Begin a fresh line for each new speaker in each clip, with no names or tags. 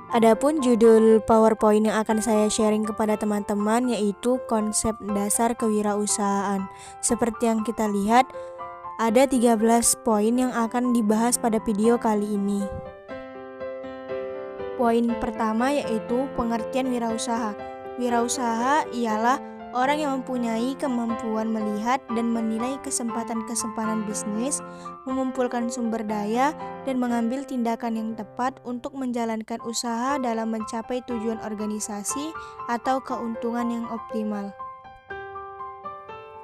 Adapun judul PowerPoint yang akan saya sharing kepada teman-teman yaitu konsep dasar kewirausahaan. Seperti yang kita lihat, ada 13 poin yang akan dibahas pada video kali ini. Poin pertama yaitu pengertian wirausaha. Wirausaha ialah orang yang mempunyai kemampuan melihat dan menilai kesempatan-kesempatan bisnis, mengumpulkan sumber daya, dan mengambil tindakan yang tepat untuk menjalankan usaha dalam mencapai tujuan organisasi atau keuntungan yang optimal.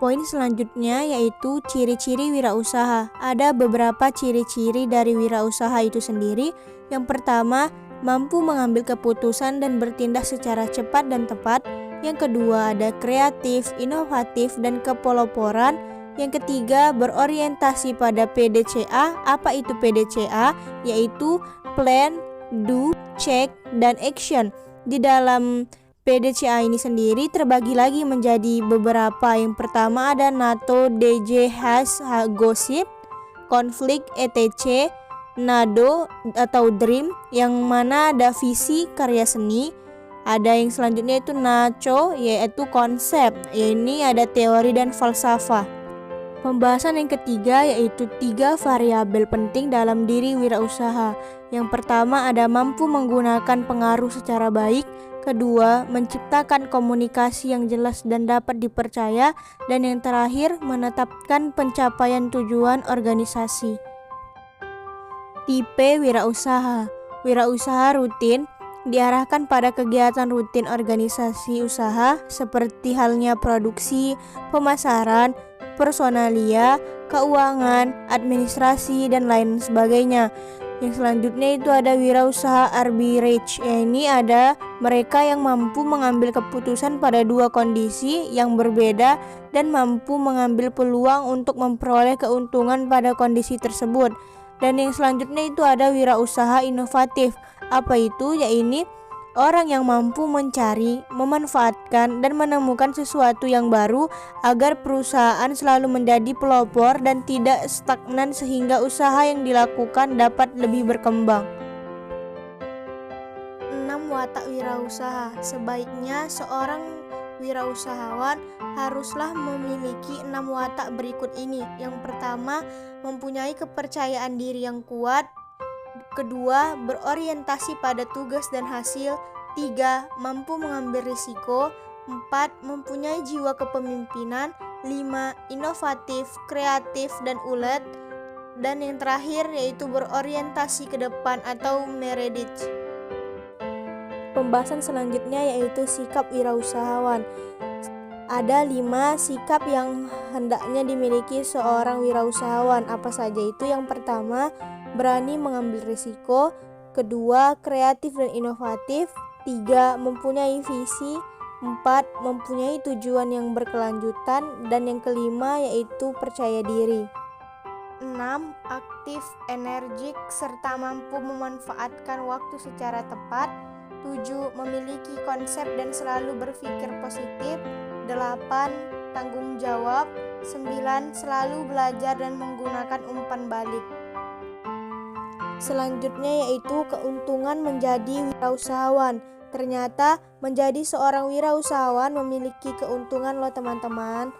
Poin selanjutnya yaitu ciri-ciri wirausaha. Ada beberapa ciri-ciri dari wirausaha itu sendiri. Yang pertama, mampu mengambil keputusan dan bertindak secara cepat dan tepat. Yang kedua, ada kreatif, inovatif, dan kepeloporan. Yang ketiga, berorientasi pada PDCA. Apa itu PDCA? Yaitu plan, do, check, dan action. Di dalam PDCA ini sendiri terbagi lagi menjadi beberapa. Yang pertama ada NATO, DJ, Has, Gosip, konflik, ETC, NADO atau Dream, yang mana ada visi, karya seni. Ada yang selanjutnya itu NACO, yaitu konsep. Ini ada teori dan falsafah. Pembahasan yang ketiga yaitu 3 variabel penting dalam diri wirausaha. Yang pertama ada mampu menggunakan pengaruh secara baik. Kedua, menciptakan komunikasi yang jelas dan dapat dipercaya. Dan yang terakhir, menetapkan pencapaian tujuan organisasi. Tipe wirausaha. Wirausaha rutin diarahkan pada kegiatan rutin organisasi usaha seperti halnya produksi, pemasaran, personalia, keuangan, administrasi, dan lain sebagainya. Yang selanjutnya itu ada wirausaha arbitrage. Ini ada mereka yang mampu mengambil keputusan pada 2 kondisi yang berbeda dan mampu mengambil peluang untuk memperoleh keuntungan pada kondisi tersebut. Dan yang selanjutnya itu ada wirausaha inovatif. Apa itu? Yaitu orang yang mampu mencari, memanfaatkan, dan menemukan sesuatu yang baru agar perusahaan selalu menjadi pelopor dan tidak stagnan sehingga usaha yang dilakukan dapat lebih berkembang. 6 watak wirausaha. Sebaiknya seorang wirausahawan haruslah memiliki 6 watak berikut ini. Yang pertama, mempunyai kepercayaan diri yang kuat. Kedua, berorientasi pada tugas dan hasil. 3, mampu mengambil risiko. 4, mempunyai jiwa kepemimpinan. 5, inovatif, kreatif, dan ulet. Dan yang terakhir yaitu berorientasi ke depan atau meredith. Pembahasan selanjutnya yaitu sikap wirausahawan. Ada 5 sikap yang hendaknya dimiliki seorang wirausahawan. Apa saja itu? Yang pertama, berani mengambil risiko. Kedua, kreatif dan inovatif. 3, mempunyai visi. 4, mempunyai tujuan yang berkelanjutan. Dan yang kelima yaitu percaya diri. 6, aktif, energik, serta mampu memanfaatkan waktu secara tepat. 7, memiliki konsep dan selalu berpikir positif. 8, tanggung jawab. 9, selalu belajar dan menggunakan umpan balik. Selanjutnya yaitu keuntungan menjadi wirausahawan. Ternyata menjadi seorang wirausahawan memiliki keuntungan loh teman-teman.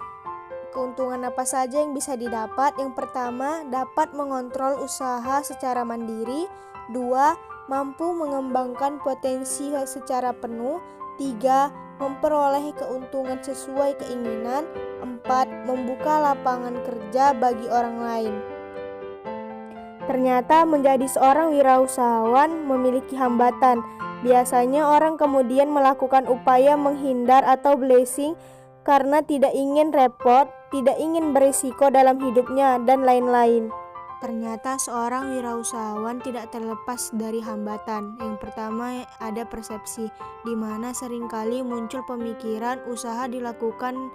Keuntungan apa saja yang bisa didapat? Yang pertama, dapat mengontrol usaha secara mandiri. 2, mampu mengembangkan potensi secara penuh. 3, memperoleh keuntungan sesuai keinginan. 4, membuka lapangan kerja bagi orang lain. Ternyata menjadi seorang wirausahawan memiliki hambatan. Biasanya orang kemudian melakukan upaya menghindar atau blessing karena tidak ingin repot, tidak ingin berisiko dalam hidupnya, dan lain-lain. Ternyata seorang wirausahawan tidak terlepas dari hambatan. Yang pertama ada persepsi, di mana seringkali muncul pemikiran usaha dilakukan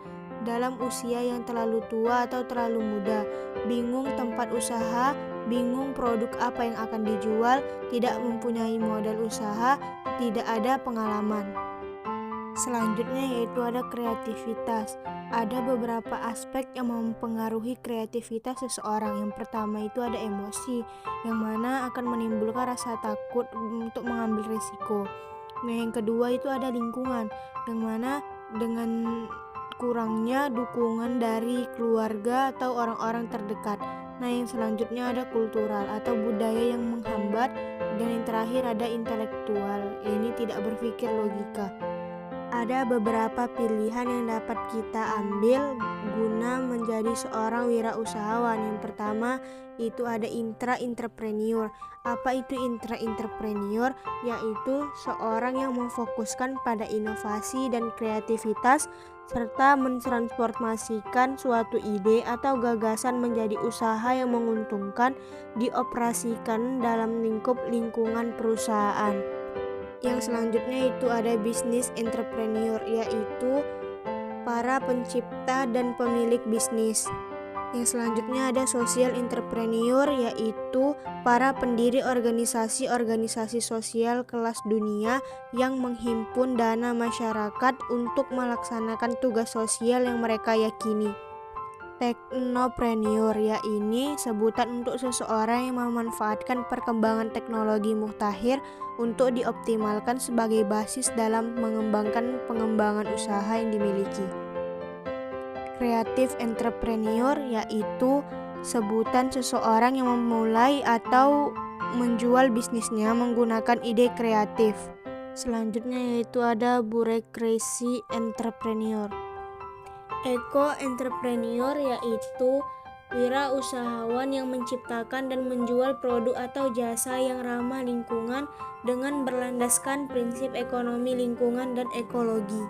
dalam usia yang terlalu tua atau terlalu muda. Bingung tempat usaha, bingung produk apa yang akan dijual, tidak mempunyai modal usaha, tidak ada pengalaman. Selanjutnya yaitu ada kreativitas. Ada beberapa aspek yang mempengaruhi kreativitas seseorang. Yang pertama itu ada emosi, yang mana akan menimbulkan rasa takut untuk mengambil risiko. Nah, yang kedua itu ada lingkungan, yang mana dengan kurangnya dukungan dari keluarga atau orang-orang terdekat. Nah, yang selanjutnya ada kultural atau budaya yang menghambat, dan yang terakhir ada intelektual. Ini tidak berpikir logika. Ada beberapa pilihan yang dapat kita ambil guna menjadi seorang wirausahawan. Yang pertama itu ada intra-entrepreneur. Apa itu intra-entrepreneur? Yaitu seorang yang memfokuskan pada inovasi dan kreativitas serta mentransformasikan suatu ide atau gagasan menjadi usaha yang menguntungkan dioperasikan dalam lingkup lingkungan perusahaan. Yang selanjutnya itu ada bisnis entrepreneur, yaitu para pencipta dan pemilik bisnis. Yang selanjutnya ada social entrepreneur, yaitu para pendiri organisasi-organisasi sosial kelas dunia yang menghimpun dana masyarakat untuk melaksanakan tugas sosial yang mereka yakini. Teknopreneur, yaitu sebutan untuk seseorang yang memanfaatkan perkembangan teknologi mutakhir untuk dioptimalkan sebagai basis dalam mengembangkan pengembangan usaha yang dimiliki. Creative entrepreneur, yaitu sebutan seseorang yang memulai atau menjual bisnisnya menggunakan ide kreatif. Selanjutnya yaitu ada bureaucracy entrepreneur. Eco-entrepreneur, yaitu wirausahawan yang menciptakan dan menjual produk atau jasa yang ramah lingkungan dengan berlandaskan prinsip ekonomi lingkungan dan ekologi.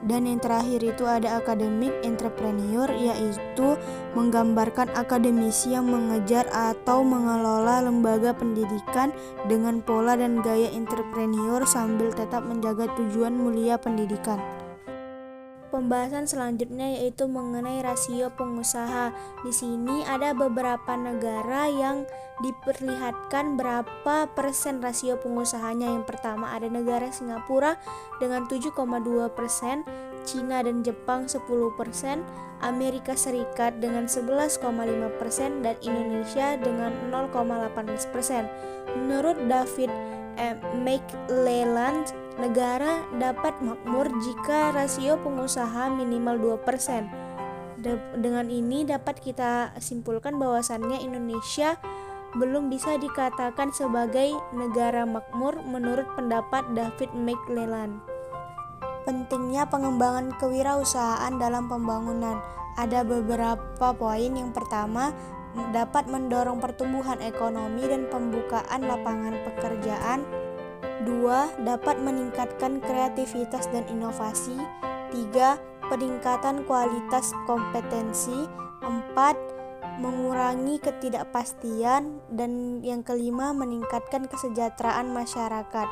Dan yang terakhir itu ada academic entrepreneur, yaitu menggambarkan akademisi yang mengejar atau mengelola lembaga pendidikan dengan pola dan gaya entrepreneur sambil tetap menjaga tujuan mulia pendidikan. Pembahasan selanjutnya yaitu mengenai rasio pengusaha. Di sini ada beberapa negara yang diperlihatkan berapa persen rasio pengusahanya. Yang pertama ada negara Singapura dengan 7,2%, Cina dan Jepang 10%, Amerika Serikat dengan 11,5%, dan Indonesia dengan 0,18%. Menurut David McClelland, negara dapat makmur jika rasio pengusaha minimal 2%. Dengan ini dapat kita simpulkan bahwasannya Indonesia belum bisa dikatakan sebagai negara makmur menurut pendapat David McClelland. Pentingnya pengembangan kewirausahaan dalam pembangunan. Ada beberapa poin. Yang pertama, dapat mendorong pertumbuhan ekonomi dan pembukaan lapangan pekerjaan. 2. Dapat meningkatkan kreativitas dan inovasi. 3. Peningkatan kualitas kompetensi. 4. Mengurangi ketidakpastian. Dan yang kelima, meningkatkan kesejahteraan masyarakat.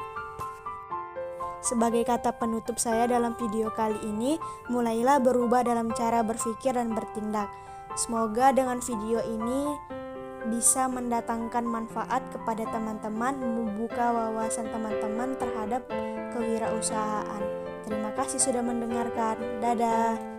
Sebagai kata penutup saya dalam video kali ini, mulailah berubah dalam cara berpikir dan bertindak. Semoga dengan video ini bisa mendatangkan manfaat kepada teman-teman, membuka wawasan teman-teman terhadap kewirausahaan. Terima kasih sudah mendengarkan. Dadah.